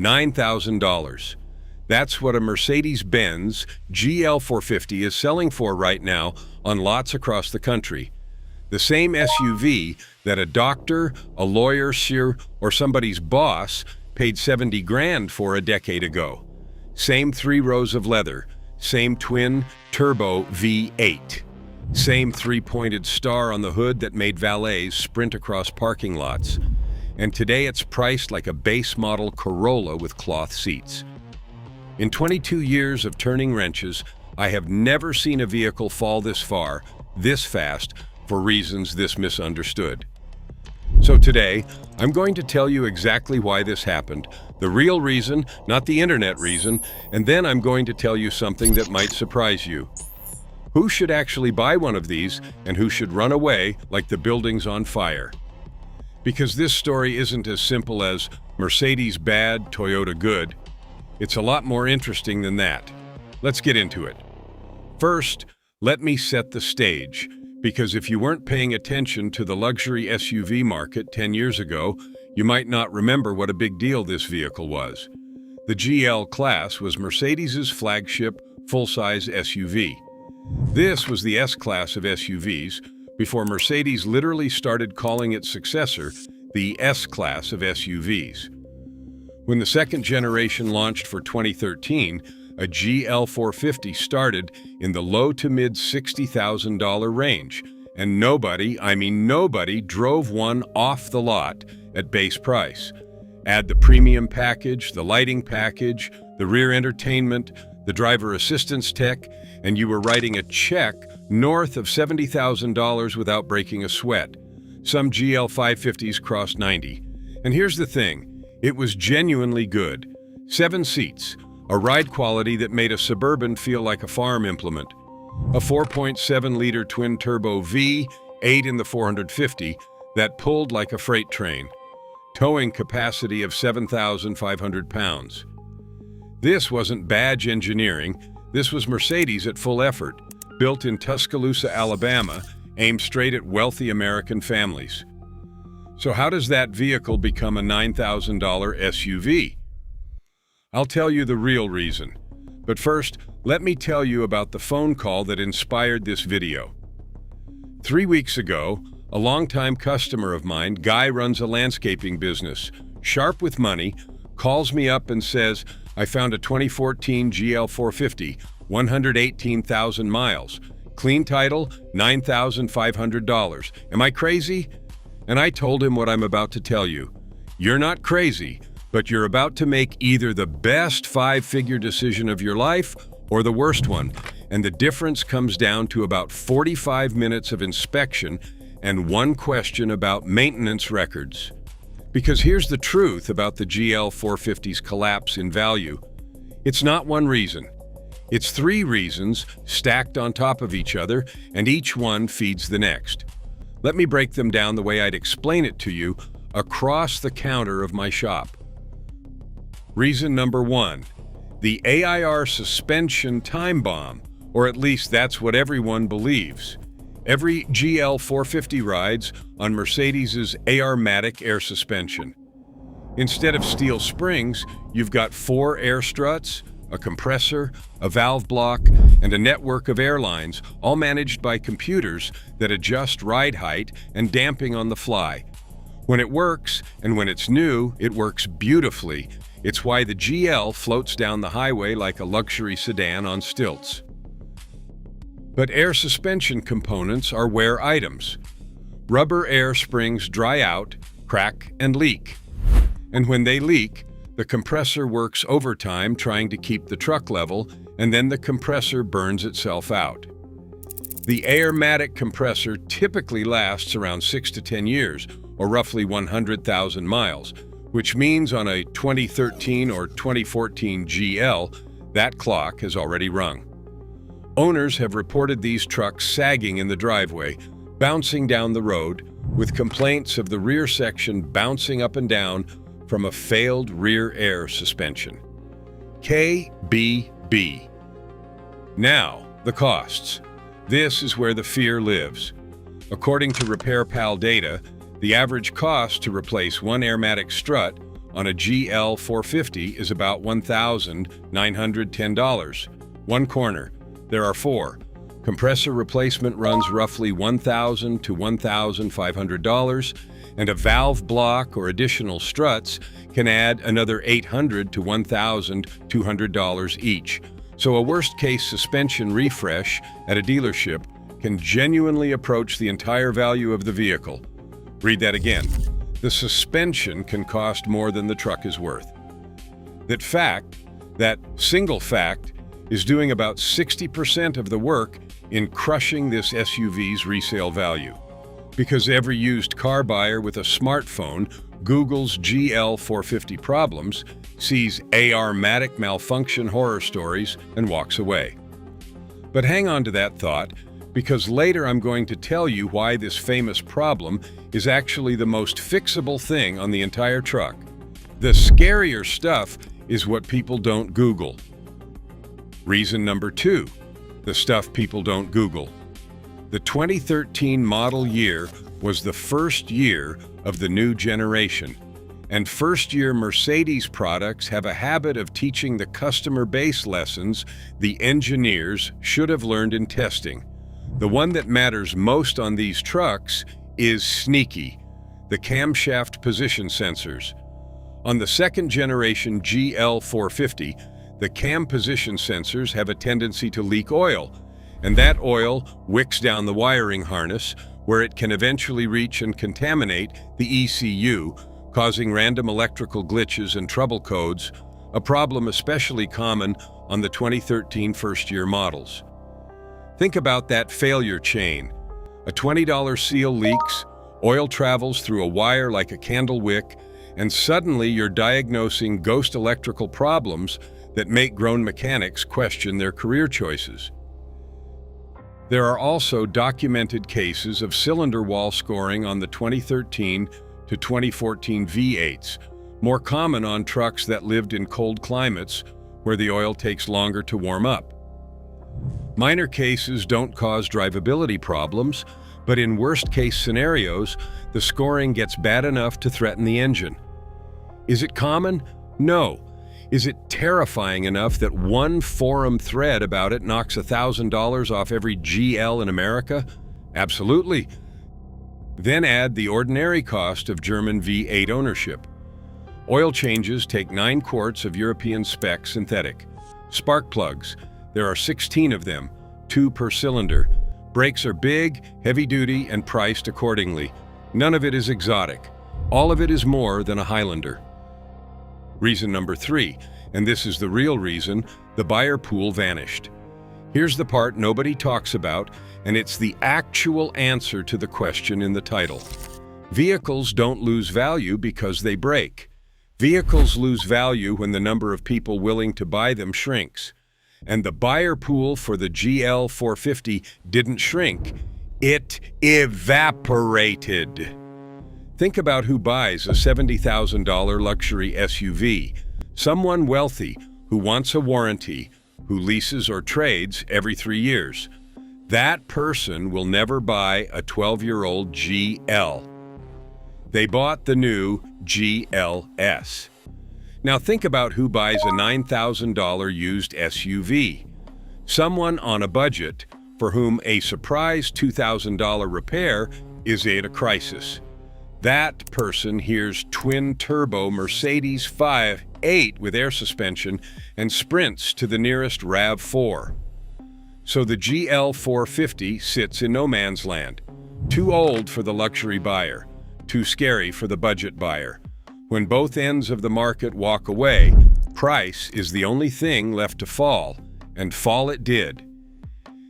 $9,000. That's what a Mercedes-Benz GL450 is selling for right now on lots across the country. The same SUV that a doctor, a lawyer, or somebody's boss paid 70 grand for a decade ago. Same 3 rows of leather, same twin turbo V8. Same 3-pointed star on the hood that made valets sprint across parking lots. And today it's priced like a base model Corolla with cloth seats. In 22 years of turning wrenches, I have never seen a vehicle fall this far, this fast, for reasons this misunderstood. So today, I'm going to tell you exactly why this happened, the real reason, not the internet reason, and then I'm going to tell you something that might surprise you. Who should actually buy one of these, and who should run away like the building's on fire? Because this story isn't as simple as Mercedes bad, Toyota good. It's a lot more interesting than that. Let's get into it. First, let me set the stage, because if you weren't paying attention to the luxury SUV market 10 years ago, you might not remember what a big deal this vehicle was. The GL class was Mercedes's flagship full-size SUV. This was the S-Class of SUVs before Mercedes literally started calling its successor the S-Class of SUVs. When the second generation launched for 2013, a GL450 started in the low to mid $60,000 range, and nobody, I mean nobody, drove one off the lot at base price. Add the premium package, the lighting package, the rear entertainment, the driver assistance tech, and you were writing a check north of $70,000 without breaking a sweat. Some GL550s crossed 90. And here's the thing, it was genuinely good. 7 seats, a ride quality that made a Suburban feel like a farm implement. A 4.7-liter twin-turbo V8 in the 450 that pulled like a freight train. Towing capacity of 7,500 pounds. This wasn't badge engineering, this was Mercedes at full effort, built in Tuscaloosa, Alabama, aimed straight at wealthy American families. So how does that vehicle become a $9,000 SUV? I'll tell you the real reason. But first, let me tell you about the phone call that inspired this video. 3 weeks ago, a longtime customer of mine, Guy runs a landscaping business, sharp with money, calls me up and says, I found a 2014 GL450, 118,000 miles. Clean title, $9,500. Am I crazy? And I told him what I'm about to tell you. You're not crazy, but you're about to make either the best 5-figure decision of your life or the worst one. And the difference comes down to about 45 minutes of inspection and one question about maintenance records. Because here's the truth about the GL450's collapse in value. It's not one reason. It's 3 reasons stacked on top of each other, and each one feeds the next. Let me break them down the way I'd explain it to you across the counter of my shop. Reason number 1, the AIR suspension time bomb, or at least that's what everyone believes. Every GL450 rides on Mercedes's AIR-matic air suspension. Instead of steel springs, you've got 4 air struts, a compressor, a valve block, and a network of airlines, all managed by computers that adjust ride height and damping on the fly. When it works, and when it's new, it works beautifully. It's why the GL floats down the highway like a luxury sedan on stilts. But air suspension components are wear items. Rubber air springs dry out, crack, and leak. And when they leak, the compressor works overtime trying to keep the truck level, and then the compressor burns itself out. The AIR-matic compressor typically lasts around 6 to 10 years, or roughly 100,000 miles, which means on a 2013 or 2014 GL, that clock has already rung. Owners have reported these trucks sagging in the driveway, bouncing down the road, with complaints of the rear section bouncing up and down from a failed rear air suspension. KBB. Now, the costs. This is where the fear lives. According to RepairPal data, the average cost to replace one AIR-matic strut on a GL450 is about $1,910. One corner. There are four. Compressor replacement runs roughly $1,000 to $1,500, and a valve block or additional struts can add another $800 to $1,200 each. So a worst-case suspension refresh at a dealership can genuinely approach the entire value of the vehicle. Read that again. The suspension can cost more than the truck is worth. That single fact, is doing about 60% of the work in crushing this SUV's resale value. Because every used car buyer with a smartphone Googles GL450 problems, sees AR-matic malfunction horror stories, and walks away. But hang on to that thought, because later I'm going to tell you why this famous problem is actually the most fixable thing on the entire truck. The scarier stuff is what people don't Google. Reason number 2, the stuff people don't Google. The 2013 model year was the first year of the new generation, and first-year Mercedes products have a habit of teaching the customer base lessons the engineers should have learned in testing. The one that matters most on these trucks is sneaky, the camshaft position sensors. On the second-generation GL450, the cam position sensors have a tendency to leak oil, and that oil wicks down the wiring harness, where it can eventually reach and contaminate the ECU, causing random electrical glitches and trouble codes, a problem especially common on the 2013 first-year models. Think about that failure chain. A $20 seal leaks, oil travels through a wire like a candle wick, and suddenly you're diagnosing ghost electrical problems that make grown mechanics question their career choices. There are also documented cases of cylinder wall scoring on the 2013 to 2014 V8s, more common on trucks that lived in cold climates where the oil takes longer to warm up. Minor cases don't cause drivability problems, but in worst-case scenarios, the scoring gets bad enough to threaten the engine. Is it common? No. Is it terrifying enough that one forum thread about it knocks $1,000 off every GL in America? Absolutely. Then add the ordinary cost of German V8 ownership. Oil changes take 9 quarts of European spec synthetic. Spark plugs, there are 16 of them, 2 per cylinder. Brakes are big, heavy-duty, and priced accordingly. None of it is exotic. All of it is more than a Highlander. Reason number 3, and this is the real reason, the buyer pool vanished. Here's the part nobody talks about, and it's the actual answer to the question in the title. Vehicles don't lose value because they break. Vehicles lose value when the number of people willing to buy them shrinks. And the buyer pool for the GL450 didn't shrink, it evaporated. Think about who buys a $70,000 luxury SUV. Someone wealthy who wants a warranty, who leases or trades every 3 years. That person will never buy a 12-year-old GL. They bought the new GLS. Now think about who buys a $9,000 used SUV. Someone on a budget for whom a surprise $2,000 repair is at a crisis. That person hears twin-turbo Mercedes 5.8 with air suspension and sprints to the nearest RAV4. So the GL450 sits in no man's land. Too old for the luxury buyer, too scary for the budget buyer. When both ends of the market walk away, price is the only thing left to fall, and fall it did.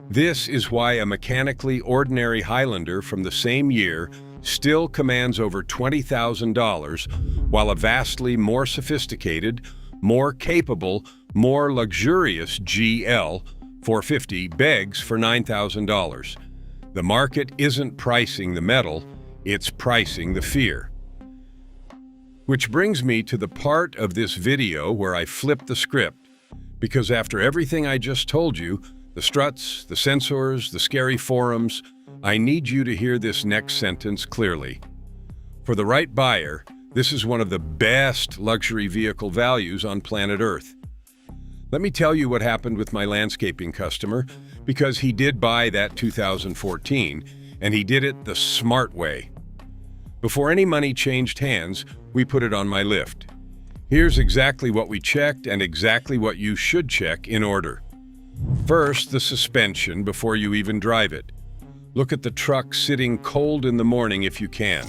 This is why a mechanically ordinary Highlander from the same year still commands over $20,000, while a vastly more sophisticated, more capable, more luxurious GL450 begs for $9,000. The market isn't pricing the metal, it's pricing the fear. Which brings me to the part of this video where I flip the script, because after everything I just told you, the struts, the sensors, the scary forums, I need you to hear this next sentence clearly. For the right buyer, This is one of the best luxury vehicle values on planet Earth. Let me tell you what happened with my landscaping customer, because he did buy that 2014, and he did it the smart way. Before any money changed hands, we put it on my lift. Here's exactly what we checked and exactly what you should check in order. First, the suspension before you even drive it. Look at the truck sitting cold in the morning if you can.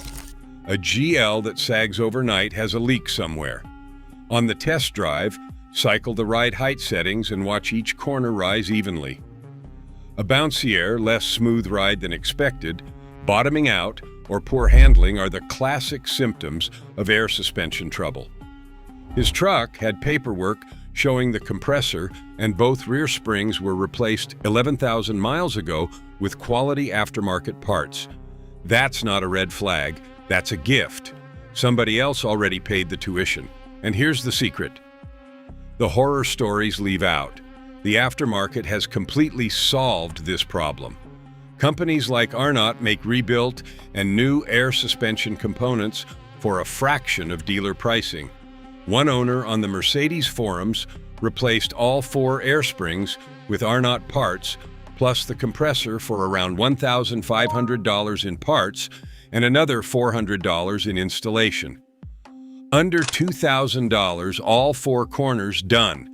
A GL that sags overnight has a leak somewhere. On the test drive, cycle the ride height settings and watch each corner rise evenly. A bouncier, less smooth ride than expected, bottoming out, or poor handling are the classic symptoms of air suspension trouble. His truck had paperwork showing the compressor and both rear springs were replaced 11,000 miles ago with quality aftermarket parts. That's not a red flag, that's a gift. Somebody else already paid the tuition. And here's the secret. The horror stories leave out. The aftermarket has completely solved this problem. Companies like Arnott make rebuilt and new air suspension components for a fraction of dealer pricing. One owner on the Mercedes forums replaced all 4 air springs with Arnott parts, plus the compressor for around $1,500 in parts and another $400 in installation. Under $2,000, all 4 corners done.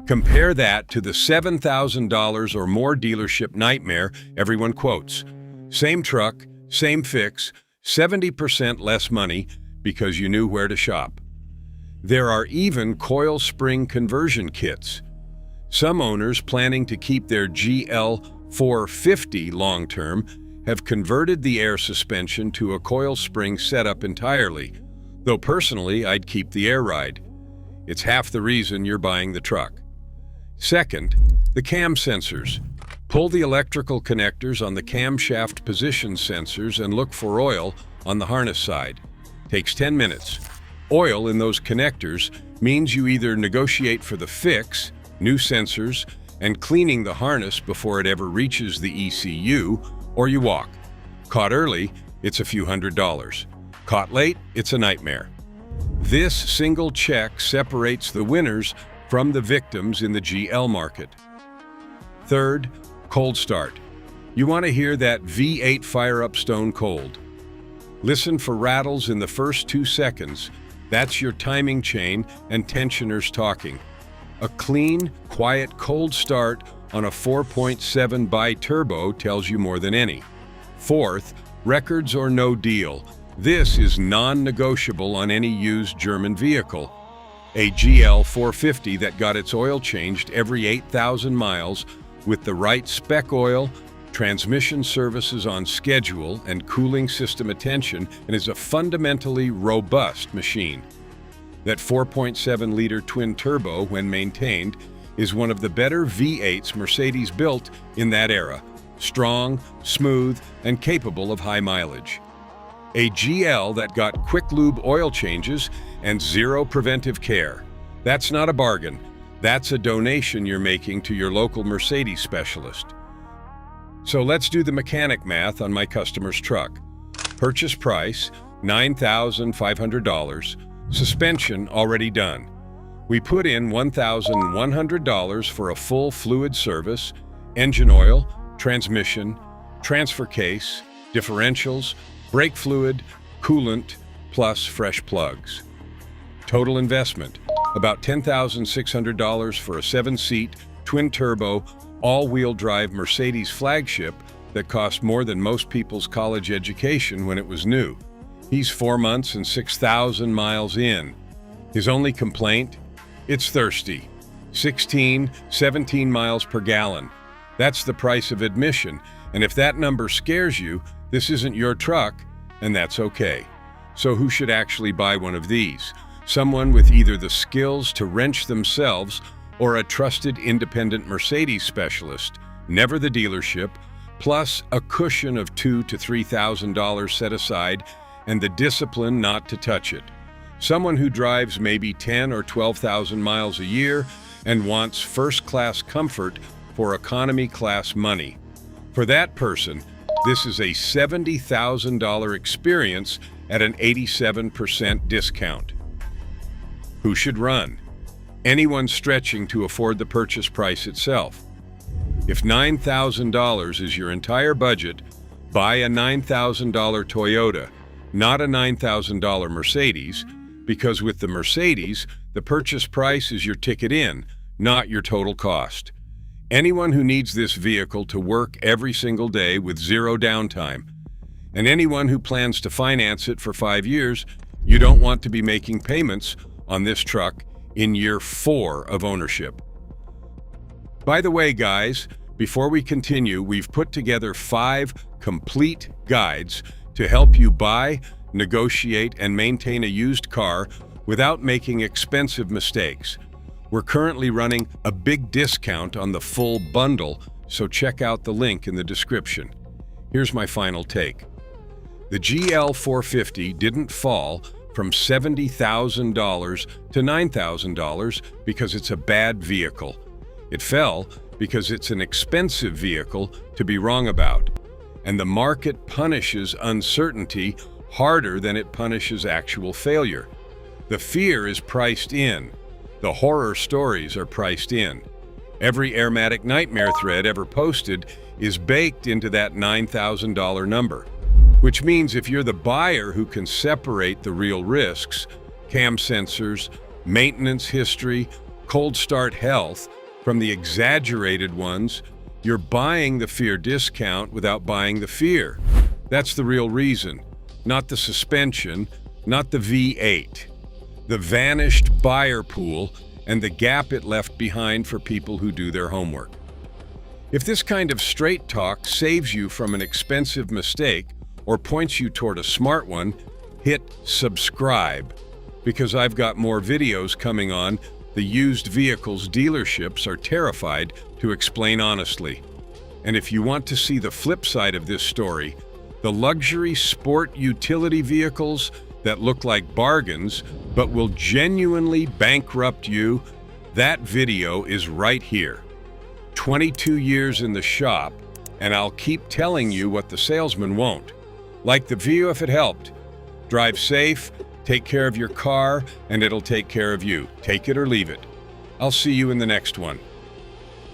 Compare that to the $7,000 or more dealership nightmare everyone quotes. Same truck, same fix, 70% less money because you knew where to shop. There are even coil spring conversion kits. Some owners planning to keep their GL450 long-term have converted the air suspension to a coil spring setup entirely, though personally I'd keep the air ride. It's half the reason you're buying the truck. Second, the cam sensors. Pull the electrical connectors on the camshaft position sensors and look for oil on the harness side. Takes 10 minutes. Oil in those connectors means you either negotiate for the fix, new sensors, and cleaning the harness before it ever reaches the ECU, or you walk. Caught early, it's a few $100s. Caught late, it's a nightmare. This single check separates the winners from the victims in the GL market. Third, cold start. You want to hear that V8 fire up stone cold. Listen for rattles in the first 2 seconds. That's your timing chain and tensioners talking. A clean, quiet, cold start on a 4.7 bi-turbo tells you more than any. Fourth, records or no deal. This is non-negotiable on any used German vehicle. A GL450 that got its oil changed every 8,000 miles with the right spec oil, transmission services on schedule, and cooling system attention, and is a fundamentally robust machine. That 4.7-liter twin-turbo, when maintained, is one of the better V8s Mercedes built in that era. Strong, smooth, and capable of high mileage. A GL that got quick lube oil changes and zero preventive care. That's not a bargain. That's a donation you're making to your local Mercedes specialist. So let's do the mechanic math on my customer's truck. Purchase price, $9,500. Suspension already done. We put in $1,100 for a full fluid service, engine oil, transmission, transfer case, differentials, brake fluid, coolant, plus fresh plugs. Total investment, about $10,600 for a 7-seat, twin-turbo, all-wheel drive Mercedes flagship that cost more than most people's college education when it was new. He's 4 months and 6,000 miles in. His only complaint? It's thirsty. 16, 17 miles per gallon. That's the price of admission, and if that number scares you, this isn't your truck, and that's okay. So who should actually buy one of these? Someone with either the skills to wrench themselves or a trusted independent Mercedes specialist, never the dealership, plus a cushion of $2,000 to $3,000 set aside and the discipline not to touch it. Someone who drives maybe 10 or 12,000 miles a year and wants first-class comfort for economy-class money. For that person, This is a $70,000 experience at an 87% discount. Who should run? Anyone stretching to afford the purchase price itself. If $9,000 is your entire budget, buy a $9,000 Toyota, not a $9,000 Mercedes, because with the Mercedes, the purchase price is your ticket in, not your total cost. Anyone who needs this vehicle to work every single day with zero downtime, and anyone who plans to finance it for 5 years, you don't want to be making payments on this truck in year 4 of ownership. By the way, guys, before we continue, we've put together 5 complete guides to help you buy, negotiate, and maintain a used car without making expensive mistakes. We're currently running a big discount on the full bundle, so check out the link in the description. Here's my final take. The GL450 didn't fall from $70,000 to $9,000 because it's a bad vehicle. It fell because it's an expensive vehicle to be wrong about. And the market punishes uncertainty harder than it punishes actual failure. The fear is priced in. The horror stories are priced in. Every Airmatic nightmare thread ever posted is baked into that $9,000 number, which means if you're the buyer who can separate the real risks, cam sensors, maintenance history, cold start health, from the exaggerated ones, you're buying the fear discount without buying the fear. That's the real reason, not the suspension, not the V8. The vanished buyer pool and the gap it left behind for people who do their homework. If this kind of straight talk saves you from an expensive mistake or points you toward a smart one, hit subscribe, because I've got more videos coming on the used vehicles dealerships are terrified to explain honestly. And if you want to see the flip side of this story, the luxury sport utility vehicles that look like bargains but will genuinely bankrupt you, that video is right here. 22 years in the shop, and I'll keep telling you what the salesman won't. Like the view if it helped. Drive safe, take care of your car, and it'll take care of you. Take it or leave it. I'll see you in the next one.